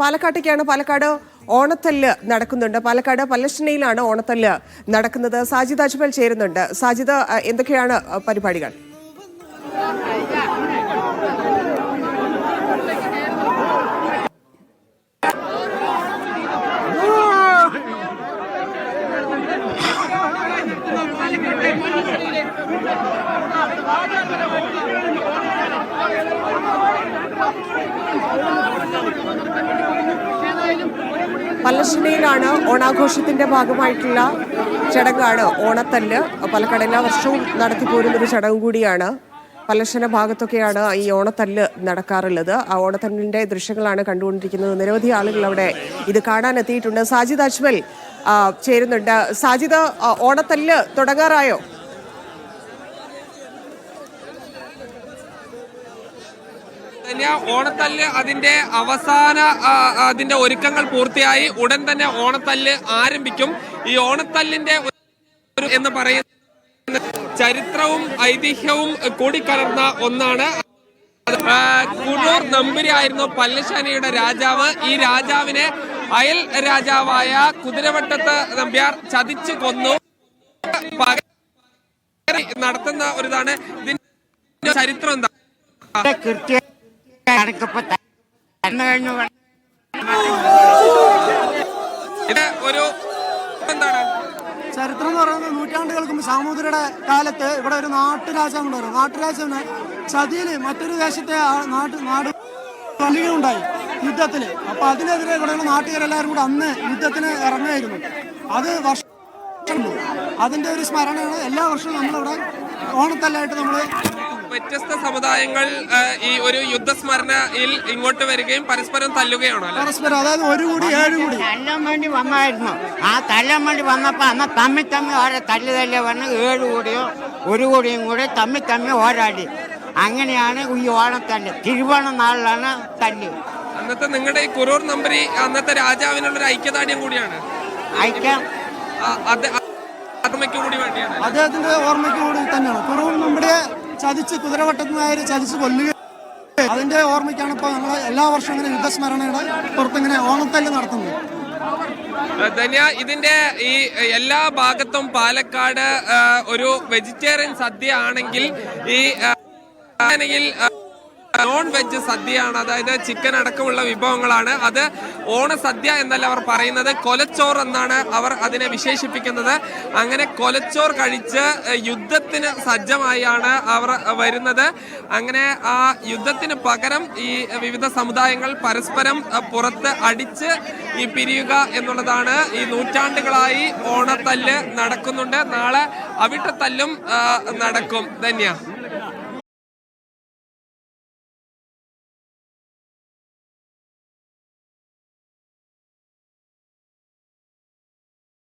പാലക്കാട്ടേക്കാണ്. പാലക്കാട് ഓണത്തല്ല് നടക്കുന്നുണ്ട്. പാലക്കാട് പല്ലശ്ശനയിലാണ് ഓണത്തല്ല് നടക്കുന്നത്. സാജിദ് അജ്മൽ ചേരുന്നുണ്ട്. സാജിദ്, എന്തൊക്കെയാണ് പരിപാടികൾ? പല്ലശ്ശനയിലാണ് ഓണാഘോഷത്തിന്റെ ഭാഗമായിട്ടുള്ള ചടങ്ങാണ് ഓണത്തല്ല്. പാലക്കാട് എല്ലാ വർഷവും നടത്തിപ്പോരുന്നൊരു ചടങ്ങ് കൂടിയാണ്. പല്ലശ്ശന ഭാഗത്തൊക്കെയാണ് ഈ ഓണത്തല്ല് നടക്കാറുള്ളത്. ആ ഓണത്തല്ലിന്റെ ദൃശ്യങ്ങളാണ് കണ്ടുകൊണ്ടിരിക്കുന്നത്. നിരവധി ആളുകൾ അവിടെ ഇത് കാണാൻ എത്തിയിട്ടുണ്ട്. സാജിദ് അജ്മൽ ചേരുന്നുണ്ട്. സാജിദ്, ഓണത്തല്ല് തുടങ്ങാറായോ? ഓണത്തല്ല് അതിന്റെ ഒരുക്കങ്ങൾ പൂർത്തിയായി. ഉടൻ തന്നെ ഓണത്തല്ല് ആരംഭിക്കും. ഈ ഓണത്തല്ലിന്റെ എന്ന് പറയുന്ന ചരിത്രവും ഐതിഹ്യവും കൂടിക്കലർന്ന ഒന്നാണ്. കുഴൂർ നമ്പൂരി ആയിരുന്നു പല്ലശ്ശനയുടെ രാജാവ്. ഈ രാജാവിനെ അയൽ രാജാവായ കുതിരവട്ടത്ത് നമ്പ്യാർ ചതിച്ചു കൊന്നു. നടത്തുന്ന ഒരിതാണ്. ഇതിന്റെ ചരിത്രം എന്താ? ഇത് ഒരു എന്താണ് ചരിത്രം എന്ന് പറയുന്നത്? നൂറ്റാണ്ടുകൾക്ക് മുമ്പ് സാമൂതിരിയുടെ കാലത്ത് ഇവിടെ ഒരു നാട്ടുരാജാവുണ്ടായിരുന്നു. നാട്ടുരാജാവിന് ചതിയില് മറ്റൊരു ദേശത്തെ നാട് കൊല്ലുകയുണ്ടായി യുദ്ധത്തില്. അപ്പൊ അതിനെതിരെ ഇവിടെയുള്ള നാട്ടുകാരെല്ലാവരും കൂടെ അന്ന് യുദ്ധത്തിന് ഇറങ്ങുമായിരുന്നു. അത് വർഷം അതിന്റെ ഒരു സ്മരണയാണ് എല്ലാ വർഷവും നമ്മളിവിടെ ഓണത്തല്ലായിട്ട് നമ്മള് വ്യത്യസ്ത സമുദായങ്ങൾ ഈ ഒരു യുദ്ധസ്മരണയിൽ ഇങ്ങോട്ട് വരികയും പരസ്പരം തല്ലുകയാണോ? പരസ്പരം, അതായത് ഒരു കൂടി 7 കൂടി തല്ലാൻ വേണ്ടി വന്നായിരുന്നു. ആ തല്ലാൻ വേണ്ടി വന്നപ്പോ അന്ന് തമ്മി ഓരോ തല്ല് വന്ന് 7 കൂടിയോ 1 കൂടിയും കൂടി തമ്മി ഓരാടി. അങ്ങനെയാണ് ഈ ഓണത്തല്ല്. തിരുവോണ നാളിലാണ് തല്ല്. അന്നത്തെ നിങ്ങളുടെ ഈ കുറൂർ നമ്പൂരി അന്നത്തെ രാജാവിനുള്ളൊരു ഐക്യദാർഢ്യം കൂടിയാണ്. ഐക്യം കൂടി വേണ്ടിയാണ്. അദ്ദേഹത്തിന്റെ ഓർമ്മയ്ക്ക് കൂടി തന്നെയാണ്. കുറൂർ നമ്പൂരിയെ ചതിച്ച് കുതിരവട്ടത്തുനിന്നായി ചതിച്ച് കൊല്ലുക. അതിന്റെ ഓർമ്മയ്ക്കാണ് ഇപ്പൊ ഞങ്ങൾ എല്ലാ വർഷവും ഇങ്ങനെ യുദ്ധസ്മരണയുടെ പുറത്തിങ്ങനെ ഓണത്തല്ല് നടത്തുന്നത്. ഇതിന്റെ ഈ എല്ലാ ഭാഗത്തും പാലക്കാട് ഒരു വെജിറ്റേറിയൻ സദ്യ ആണെങ്കിൽ ഈ നോൺ വെജ് സദ്യയാണ്. അതായത് ചിക്കൻ അടക്കമുള്ള വിഭവങ്ങളാണ്. അത് ഓണസദ്യ എന്നല്ല അവർ പറയുന്നത്, കൊലച്ചോർ എന്നാണ് അവർ അതിനെ വിശേഷിപ്പിക്കുന്നത്. അങ്ങനെ കൊലച്ചോർ കഴിച്ച് യുദ്ധത്തിന് സജ്ജമായാണ് അവർ വരുന്നത്. അങ്ങനെ ആ യുദ്ധത്തിന് പകരം ഈ വിവിധ സമുദായങ്ങൾ പരസ്പരം പുറത്ത് അടിച്ച് ഈ പിരിയുക എന്നുള്ളതാണ്. ഈ നൂറ്റാണ്ടുകളായി ഓണത്തല്ല് നടക്കുന്നുണ്ട്. നാളെ അവിട്ടത്തല്ലും നടക്കും. ധന്യ.